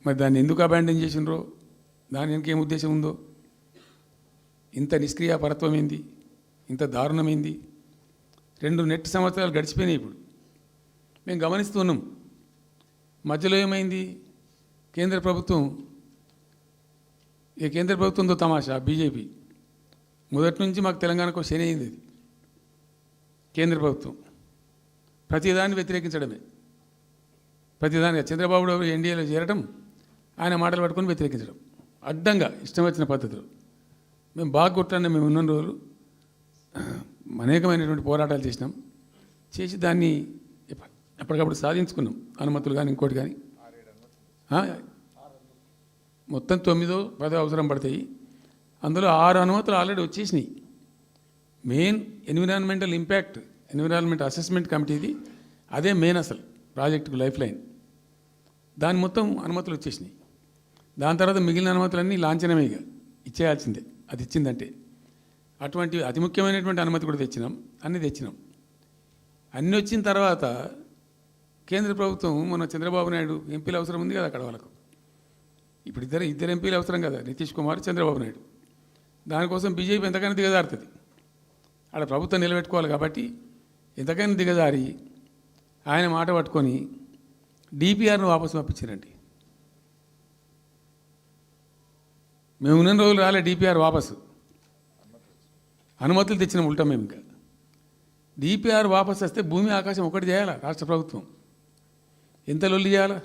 మరి దాన్ని ఎందుకు అబాండన్ చేసినరో దాని వెనకేం ఉద్దేశం ఉందో, ఇంత నిష్క్రియాపరత్వం ఏంది, ఇంత దారుణమైంది. 2 నెట్ సంవత్సరాలు గడిచిపోయినాయి. ఇప్పుడు మేము గమనిస్తున్నాం. మధ్యలో ఏమైంది, కేంద్ర ప్రభుత్వంతో తమాషా. బీజేపీ మొదటి నుంచి మాకు తెలంగాణకు శని అయింది. అది కేంద్ర ప్రభుత్వం ప్రతిదాన్ని వ్యతిరేకించడమే. ప్రతిదానిగా చంద్రబాబు ఎన్డీఏలో చేరడం, ఆయన మాటలు పట్టుకొని వ్యతిరేకించడం, అడ్డంగా ఇష్టం వచ్చిన పద్ధతిలో. మేము బాగా కొట్లాడినాం. మేము ఉన్న రోజులు అనేకమైనటువంటి పోరాటాలు చేసి దాన్ని ఎప్పటికప్పుడు సాధించుకున్నాం. అనుమతులు కానీ ఇంకోటి కానీ మొత్తం 9-10 అవసరం పడతాయి. అందులో 6 అనుమతులు ఆల్రెడీ వచ్చేసినాయి. Main environmental impact, environment assessment కమిటీది అదే మెయిన్ అసలు ప్రాజెక్టుకు లైఫ్ లైన్. దాని మొత్తం అనుమతులు వచ్చేసినాయి. దాని తర్వాత మిగిలిన అనుమతులన్నీ లాంఛనమేగా ఇచ్చేయాల్సిందే. అది ఇచ్చిందంటే అటువంటి అతి ముఖ్యమైనటువంటి అనుమతి కూడా తెచ్చినాం. అన్నీ తెచ్చినాం. అన్నీ వచ్చిన తర్వాత కేంద్ర ప్రభుత్వం మన చంద్రబాబు నాయుడు ఎంపీలు అవసరం ఉంది కదా అక్కడ వాళ్ళకు. ఇప్పుడు ఇద్దరు ఎంపీలు అవసరం కదా, నితీష్ కుమార్, చంద్రబాబు నాయుడు. దానికోసం బీజేపీ ఎంతకైనా దిగజారుతుంది. ఆడ ప్రభుత్వం నిలబెట్టుకోవాలి కాబట్టి ఎంతకైనా దిగజారి ఆయన మాట పట్టుకొని డిపిఆర్ను వాపసు పంపించారండి. మేము ఉన్న రోజులు రాలే డిపిఆర్ వాపసు. అనుమతులు తెచ్చిన ఉంటాం మేము. ఇంకా డిపిఆర్ వాపసు వస్తే భూమి ఆకాశం ఒకటి చేయాలా రాష్ట్ర ప్రభుత్వం. ఎంత లొల్లి చేయాలా,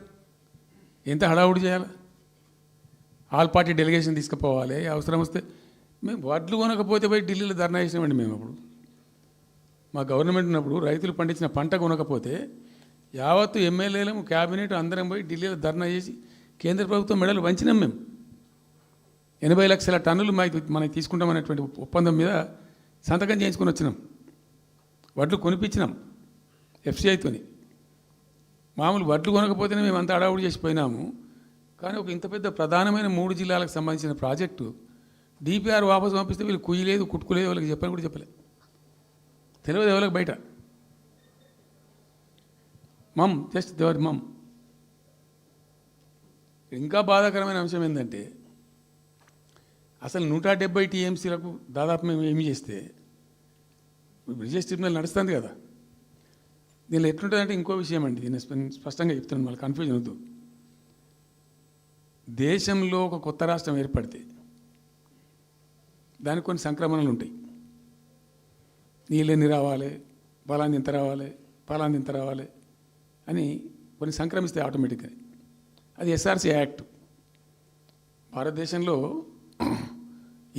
ఎంత హడావుడి చేయాలా. ఆల్ పార్టీ డెలిగేషన్ తీసుకుపోవాలి. అవసరం వస్తే మేము వడ్లు కొనకపోతే పోయి ఢిల్లీలో ధర్నా చేసినామండి. మేము అప్పుడు మా గవర్నమెంట్ ఉన్నప్పుడు రైతులు పండించిన పంట కొనకపోతే యావత్తు ఎమ్మెల్యేలు, క్యాబినెట్ అందరం పోయి ఢిల్లీలో ధర్నా చేసి కేంద్ర ప్రభుత్వం మెడలు వంచినాం. మేము 80 లక్షల టన్నులు మనకి తీసుకుంటామనేటువంటి ఒప్పందం మీద సంతకం చేయించుకొని వచ్చినాం. వడ్లు కొనిపించినాం ఎఫ్సిఐతోని. మామూలు వడ్లు కొనకపోతేనే మేము అంత అడావుడి చేసిపోయినాము. కానీ ఒక ఇంత పెద్ద ప్రధానమైన 3 జిల్లాలకు సంబంధించిన ప్రాజెక్టు డిపిఆర్ వాపసు పంపిస్తే వీళ్ళు కుయ్యలేదు, కుట్టుకోలేదు, వాళ్ళకి చెప్పని కూడా చెప్పలేదు. తెలియదు ఎవరికి బయట. జస్ట్ దేవర్ ఇంకా బాధాకరమైన అంశం ఏంటంటే అసలు 170 టీఎంసీలకు దాదాపు మేము ఏమి చేస్తే బ్రిజేష్ ట్రిబ్యునల్ నడుస్తుంది కదా. దీనిలో ఎట్లుంటుందంటే ఇంకో విషయం అండి, దీన్ని స్పష్టంగా చెప్తున్నాను, మళ్ళీ కన్ఫ్యూజన్ వద్దు. దేశంలో ఒక కొత్త రాష్ట్రం ఏర్పడితే దానికి కొన్ని సంక్రమణలు ఉంటాయి. నీళ్ళెన్ని రావాలి, ఫలాన్ని ఇంత రావాలి, ఫలాన్ని ఇంత రావాలి అని కొన్ని సంక్రమిస్తాయి ఆటోమేటిక్గా. అది ఎస్ఆర్సీ యాక్ట్. భారతదేశంలో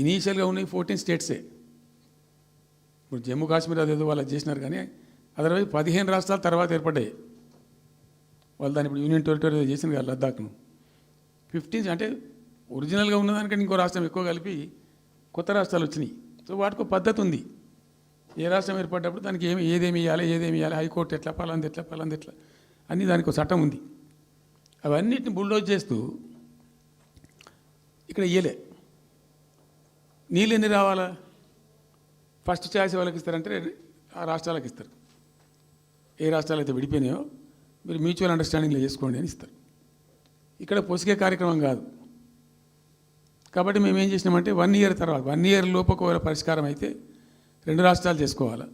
ఇనీషియల్గా ఉన్నాయి 14 స్టేట్సే. ఇప్పుడు జమ్మూ కాశ్మీర్ అదేదో వాళ్ళు చేసినారు, కానీ అదర్వైజ్ 15 రాష్ట్రాల తర్వాత ఏర్పడ్డాయి. వాళ్ళు దాన్ని ఇప్పుడు యూనియన్ టెరిటరీ చేసింది కదా లద్దాఖ్ను. 15 అంటే ఒరిజినల్గా ఉన్నదానికంటే ఇంకో రాష్ట్రం ఎక్కువ కలిపి కొత్త రాష్ట్రాలు వచ్చినాయి. సో వాటికి ఒక పద్ధతి ఉంది. ఏ రాష్ట్రం ఏర్పడ్డప్పుడు దానికి ఏదేమి ఇవ్వాలి, హైకోర్టు ఎట్లా, పలాంది ఎట్లా అన్నీ దానికి ఒక చట్టం ఉంది. అవన్నిటిని బుల్డోజ్ చేస్తూ ఇక్కడ ఇయ్యలే. నీళ్ళు ఎన్ని రావాలా, ఫస్ట్ ఛాయిస్ వాళ్ళకి ఇస్తారంటే ఆ రాష్ట్రాలకు ఇస్తారు. ఏ రాష్ట్రాలు అయితే విడిపోయినాయో మీరు మ్యూచువల్ అండర్స్టాండింగ్లో చేసుకోండి అని ఇస్తారు. ఇక్కడ పొసిగే కార్యక్రమం కాదు. కాబట్టి మేము ఏం చేసినామంటే 1 ఇయర్ తర్వాత 1 ఇయర్ లోపు ఒకవేళ పరిష్కారం అయితే 2 రాష్ట్రాలు చేసుకోవాలా,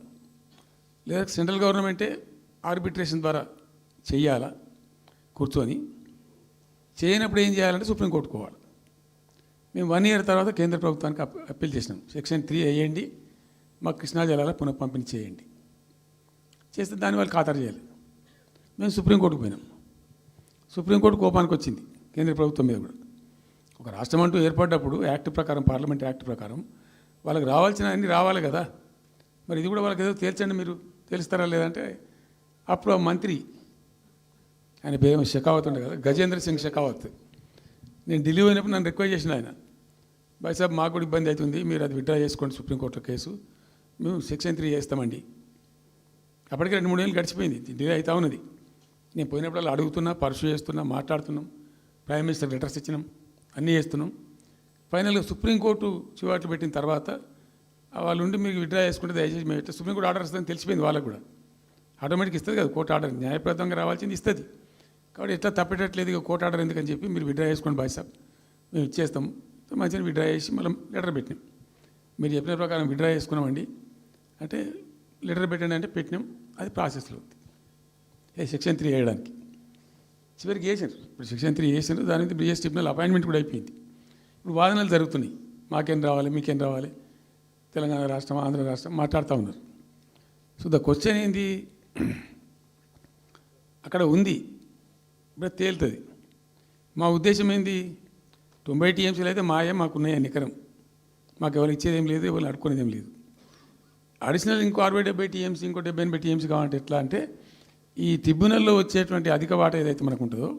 లేదా సెంట్రల్ గవర్నమెంటే ఆర్బిట్రేషన్ ద్వారా చెయ్యాలా కూర్చొని. చేయనప్పుడు ఏం చేయాలంటే సుప్రీంకోర్టుకు పోవాలి. మేము 1 ఇయర్ తర్వాత కేంద్ర ప్రభుత్వానికి అప్పీల్ చేసినాం. సెక్షన్ 3 వేయండి, మాకు కృష్ణా జలాల పునఃపంపిణీ చేయండి. చేస్తే దాన్ని వాళ్ళు ఖాతరు చేయాలి. మేము సుప్రీంకోర్టుకు పోయినాం. సుప్రీంకోర్టు కోపానికి వచ్చింది కేంద్ర ప్రభుత్వం మీద కూడా. ఒక రాష్ట్రం అంటూ ఏర్పడ్డప్పుడు యాక్ట్ ప్రకారం, పార్లమెంట్ యాక్ట్ ప్రకారం వాళ్ళకి రావాల్సిన అన్నీ రావాలి కదా. మరి ఇది కూడా వాళ్ళకి ఏదో తేల్చండి, మీరు తెలుస్తారా లేదంటే అప్పుడు ఆ మంత్రి, ఆయన పేరు షెకావత్ ఉండే కదా, గజేంద్ర సింగ్ షెకావత్. నేను ఢిల్లీ పోయినప్పుడు నన్ను రిక్వెస్ట్ చేసిన ఆయన, భాయ్ సాబ్ మాకు కూడా ఇబ్బంది అవుతుంది, మీరు అది విత్డ్రా చేసుకోండి సుప్రీంకోర్టులో కేసు, మేము సెక్షన్ 3 చేస్తామండి. అప్పటికే 2-3 ఏళ్ళు గడిచిపోయింది, డిలే అవుతా ఉన్నది. నేను పోయినప్పుడు అలా అడుగుతున్నా, పర్సూ చేస్తున్నా, మాట్లాడుతున్నాం, ప్రైమ్ మినిస్టర్ లెటర్స్ ఇచ్చినాం, అన్నీ చేస్తున్నాం. ఫైనల్గా సుప్రీంకోర్టు చివాట్లు పెట్టిన తర్వాత వాళ్ళు ఉండి మీకు విత్డ్రా చేసుకుంటే దయచేసి మేము ఇట్లా సుప్రీంకోర్టు ఆర్డర్ ఇస్తుందని తెలిసిపోయింది వాళ్ళకు కూడా. ఆటోమేటిక్ ఇస్తుంది కదా కోర్టు ఆర్డర్, న్యాయప్రదంగా రావాల్సింది ఇస్తుంది. కాబట్టి ఎట్లా తప్పేటట్లేదు ఇక కోర్టు ఆర్డర్ ఎందుకని చెప్పి మీరు విడ్రా చేసుకోండి బాయ్ సాబ్ మేము ఇచ్చేస్తాం మంచిగా విడ్రా చేసి మళ్ళీ లెటర్ పెట్టినాం మీరు చెప్పిన ప్రకారం విడ్రా చేసుకున్నామండి అంటే లెటర్ పెట్టండి అంటే పెట్టినాం అది ప్రాసెస్లో ఉంది సెక్షన్ 3 వేయడానికి చివరికి వేసారు ఇప్పుడు సెక్షన్ 3 వేసారు దాని మీద బ్రిజేష్ ట్రిబ్యునల్ అపాయింట్మెంట్ కూడా అయిపోయింది ఇప్పుడు వాదనలు జరుగుతున్నాయి మాకేం రావాలి మీకేం రావాలి తెలంగాణ రాష్ట్రం ఆంధ్ర రాష్ట్రం మాట్లాడుతూ ఉన్నారు సో ద క్వశ్చన్ ఏంది అక్కడ ఉంది ఇప్పుడు తేలుతుంది మా ఉద్దేశం ఏంది 90 టీఎంసీలు అయితే మాకున్నాయి నికరం మాకు ఎవరు ఇచ్చేది ఏం లేదు ఎవరు అడుక్కునేది ఏం లేదు అడిషనల్ ఇంకో 60-70 టీఎంసీ ఇంకో 70-80 టీఎంసీ కావాలంటే ఎట్లా అంటే ఈ ట్రిబ్యునల్లో వచ్చేటువంటి అధిక వాటా ఏదైతే మనకు ఉంటుందో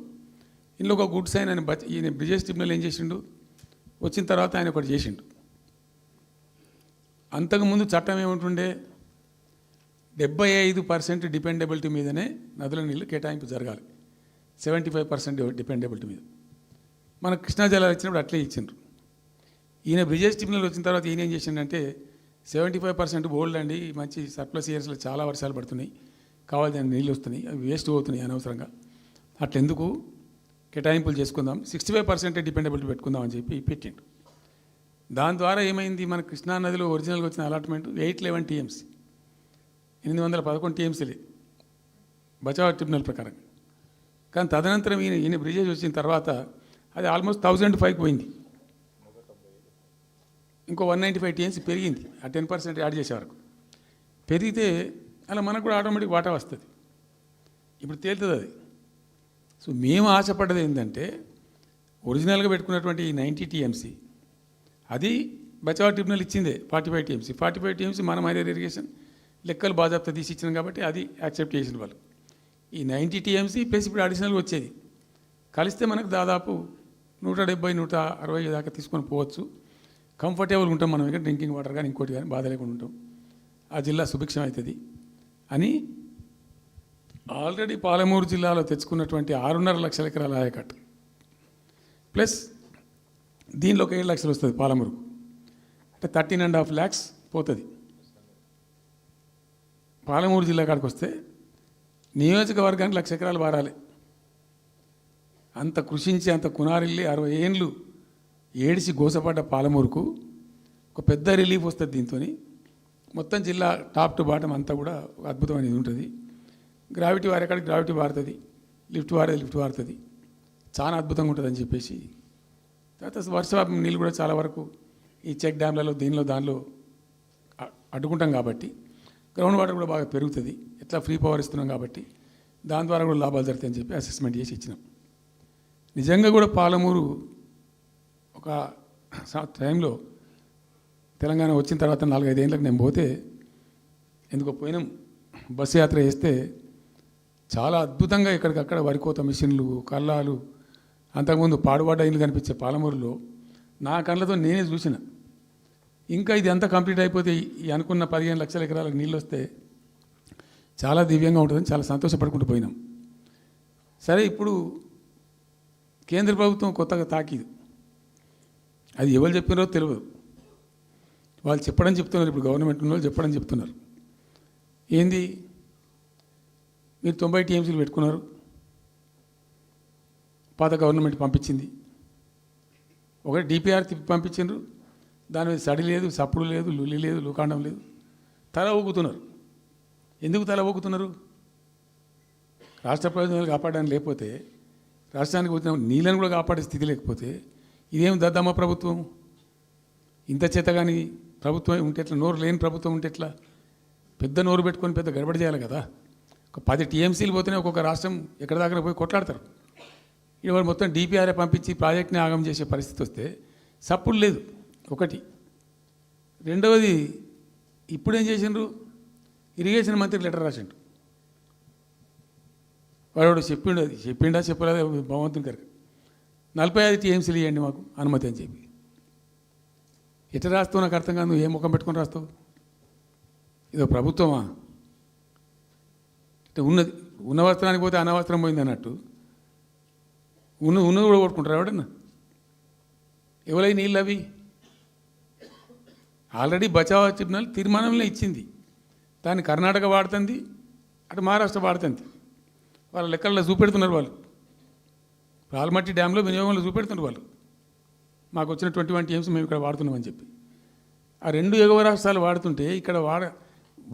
ఇందులో ఒక గుడ్ సైన్ అని ఈయన బ్రిజేష్ ట్రిబ్యునల్ ఏం చేసిండు వచ్చిన తర్వాత ఆయన ఒకటి చేసిండు అంతకుముందు చట్టం ఏముంటుండే 75% డిపెండబిలిటీ మీదనే నదుల నీళ్ళు కేటాయింపు జరగాలి 75% డిపెండబిలిటీ మీద మన కృష్ణా జలాలు ఇచ్చినప్పుడు అట్లే ఇచ్చిండ్రు ఈయన బ్రిజేష్ ట్రిబ్యునల్ వచ్చిన తర్వాత ఈయన ఏం చేసిండంటే 75% బోల్డ్ అండి మంచి సర్ప్లస్ ఇయర్స్లో చాలా వర్షాలు పడుతున్నాయి కావాల్సిన నీళ్ళు వస్తున్నాయి అవి వేస్ట్ అవుతున్నాయి అనవసరంగా అట్లెందుకు కేటాయింపులు చేసుకుందాం 65% డిపెండబిలిటీ పెట్టుకుందాం అని చెప్పి పెట్టిండు దాని ద్వారా ఏమైంది మన కృష్ణా నదిలో ఒరిజినల్గా వచ్చిన అలాట్మెంట్ 811 టీఎంసీ 811 టీఎంసీలే బచావ్ ట్రిబ్యునల్ ప్రకారం కానీ తదనంతరం ఈయన బ్రిజేష్ వచ్చిన తర్వాత అది ఆల్మోస్ట్ 1005కి పోయింది ఇంకో 195 టీఎంసీ పెరిగింది ఆ 10% యాడ్ చేసే వరకు పెరిగితే అలా మనకు కూడా ఆటోమేటిక్ వాటా వస్తుంది ఇప్పుడు తేలుతుంది అది సో మేము ఆశపడ్డది ఏంటంటే ఒరిజినల్గా పెట్టుకున్నటువంటి ఈ 90 టీఎంసీ అది బచావ్ ట్రిబ్యునల్ ఇచ్చిందే 45 టీఎంసీ మనం హైయర్ ఇరిగేషన్ లెక్కలు బాజాప్తా తీసి ఇచ్చినాం కాబట్టి అది యాక్సెప్ట్ చేసిన వాళ్ళు ఈ 90 టీఎంసీ ప్లస్ ఇప్పుడు అడిషనల్గా వచ్చేది కలిస్తే మనకు దాదాపు 170-160 దాకా తీసుకొని పోవచ్చు కంఫర్టబుల్ ఉంటాం మనం ఇక్కడ డ్రింకింగ్ వాటర్ కానీ ఇంకోటి కానీ బాధ లేకుండా ఉంటాం ఆ జిల్లా సుభిక్షం అవుతుంది అని ఆల్రెడీ పాలమూరు జిల్లాలో తెచ్చుకున్నటువంటి 6.5 లక్షల ఎకరాల ఆయకట్టు ప్లస్ దీనిలో ఒక 7 లక్షలు వస్తుంది పాలమూరుకు అంటే 13.5 lakhs పోతుంది పాలమూరు జిల్లా కాడికి వస్తే నియోజకవర్గానికి 1 లక్ష ఎకరాలు వారాలి అంత కృషించి అంత కునారిల్లి 60 ఏండ్లు ఏడిసి గోసపడ్డ పాలమూరుకు ఒక పెద్ద రిలీఫ్ వస్తుంది దీంతో మొత్తం జిల్లా టాప్ టు బాటం అంతా కూడా ఒక అద్భుతమైనది ఉంటుంది గ్రావిటీ వారేకాడికి గ్రావిటీ వారుతుంది లిఫ్ట్ వారుతుంది చాలా అద్భుతంగా ఉంటుందని చెప్పేసి తర్వాత వర్షపాతం నీళ్ళు కూడా చాలా వరకు ఈ చెక్ డ్యామ్లలో దానిలో అడ్డుకుంటాం కాబట్టి గ్రౌండ్ వాటర్ కూడా బాగా పెరుగుతుంది ఎట్లా ఫ్రీ పవర్ ఇస్తున్నాం కాబట్టి దాని ద్వారా కూడా లాభాలు జరుగుతాయని చెప్పి అసెస్మెంట్ చేసి ఇచ్చినాం నిజంగా కూడా పాలమూరు ఒక టైంలో తెలంగాణ వచ్చిన తర్వాత 4-5 ఏళ్ళకి నేను పోతే ఎందుకో పోయినాం బస్సు యాత్ర చేస్తే చాలా అద్భుతంగా ఇక్కడికక్కడ వరికోత మిషన్లు కల్లాలు అంతకుముందు పాడుబడ్డ ఇల్లు కనిపించే పాలమూరులో నా కళ్ళతో నేనే చూసిన ఇంకా ఇది అంతా కంప్లీట్ అయిపోతే ఈ అనుకున్న 15 లక్షల ఎకరాలకు నీళ్ళు వస్తే చాలా దివ్యంగా ఉంటుందని చాలా సంతోషపడుకుంటూ పోయినాం సరే ఇప్పుడు కేంద్ర ప్రభుత్వం కొత్తగా తాకీదు అది ఎవరు చెప్పినారో తెలియదు వాళ్ళు చెప్తున్నారు ఇప్పుడు గవర్నమెంట్ ఉన్న వాళ్ళు చెప్తున్నారు ఏంది మీరు 90 టీఎంసీలు పెట్టుకున్నారు పాత గవర్నమెంట్ పంపించింది ఒకటి డిపిఆర్ తిప్పి పంపించిండ్రు దాని మీద సడి లేదు సప్పుడు లేదు లుల్లి లేదు లూకాండం లేదు తల ఊగుతున్నారు ఎందుకు తల ఊగుతున్నారు రాష్ట్ర ప్రయోజనాలు కాపాడడానికి లేకపోతే రాష్ట్రానికి వచ్చిన నీళ్ళని కూడా కాపాడే స్థితి లేకపోతే ఇదేం దద్దమ్మ ప్రభుత్వం ఇంత చేత కానీ ప్రభుత్వం ఉంటే ఎట్లా నోరు లేని ప్రభుత్వం ఉంటే ఎట్లా పెద్ద నోరు పెట్టుకొని పెద్ద గడబడి చేయాలి కదా ఒక 10 టీఎంసీలు పోతేనే ఒక్కొక్క రాష్ట్రం ఎక్కడ దాకా పోయి కొట్లాడతారు ఇవాళ మొత్తం డిపిఆర్ఏ పంపించి ప్రాజెక్ట్ని ఆగం చేసే పరిస్థితి వస్తే సప్పుడు లేదు ఒకటి రెండవది ఇప్పుడేం చేసిండ్రు ఇరిగేషన్ మంత్రికి లెటర్ రాసిండు వాడు చెప్పిండా చెప్పలేదు భగవంతుని గారికి 45 టీఎంసీలు ఇవ్వండి మాకు అనుమతి అని చెప్పి ఎట్లా రాస్తావు నాకు అర్థం కాదు నువ్వు ఏ ముఖం పెట్టుకొని రాస్తావు ఇదో ప్రభుత్వమా అంటే ఉన్న వస్త్రానికి పోతే అనవస్త్రం పోయింది అన్నట్టు ఉన్నది కూడా కొట్టుకుంటారు ఎవడన్నా ఎవరై నీళ్ళు అవి ఆల్రెడీ బచావ్ ట్రిబ్యునల్ తీర్మానంలో ఇచ్చింది దాన్ని కర్ణాటక వాడుతుంది అటు మహారాష్ట్ర వాడుతుంది వాళ్ళ లెక్కల్లో చూపెడుతున్నారు వాళ్ళు రాల్మట్టి డ్యాంలో వినియోగంలో చూపెడుతున్నారు వాళ్ళు, మాకు వచ్చిన 21 టీఎంసీ మేము ఇక్కడ వాడుతున్నామని చెప్పి. ఆ 2 ఎగువ రాష్ట్రాలు వాడుతుంటే ఇక్కడ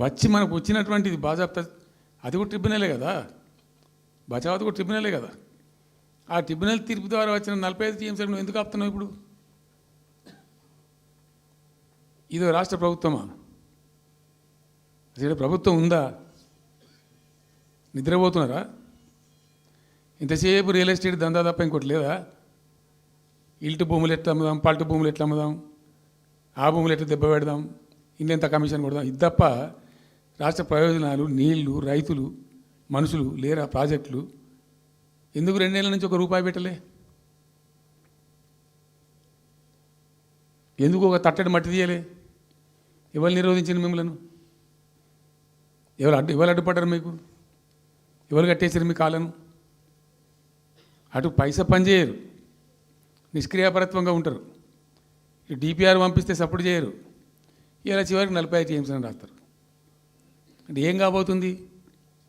వచ్చి మనకు వచ్చినటువంటిది బాజాప్తా, అది కూడా ట్రిబ్యునలే కదా, బచావత్ కూడా ట్రిబ్యునలే కదా. ఆ ట్రిబ్యునల్ తీర్పు ద్వారా వచ్చిన 45 టీఎంసీలు నువ్వు ఎందుకు ఆపుతున్నావు ఇప్పుడు? ఇదో రాష్ట్ర ప్రభుత్వమా? అసలు ప్రభుత్వం ఉందా? నిద్రపోతున్నారా? ఇంతసేపు రియల్ ఎస్టేట్ దందా తప్ప ఇంకోటి లేదా? ఇల్టు భూములు ఎట్లా అమ్ముదాం, పల్టు భూములు ఎట్లా అమ్ముదాం, ఆ భూములు ఎట్లా దెబ్బ పెడదాం, ఇంకెంత కమిషన్ కొడదాం, ఇది తప్ప రాష్ట్ర ప్రయోజనాలు, నీళ్లు, రైతులు, మనుషులు లేరా? ప్రాజెక్టులు ఎందుకు 2 నెలల నుంచి ₹1 పెట్టలే? ఎందుకు ఒక తట్టడి మట్టి తీయలే? ఎవరు నిరోధించింది మిమ్మల్ని? ఎవరు అడ్డుపడ్డారు మీకు? ఎవరు కట్టేసారు మీ కాలను? అటు పైసా పనిచేయరు, నిష్క్రియాపరత్వంగా ఉంటారు. ఈ డిపిఆర్ పంపిస్తే సపోర్ట్ చేయరు. ఇలా చివరికి 45 టీఎంసీ అని రాస్తారు. అంటే ఏం కాబోతుంది?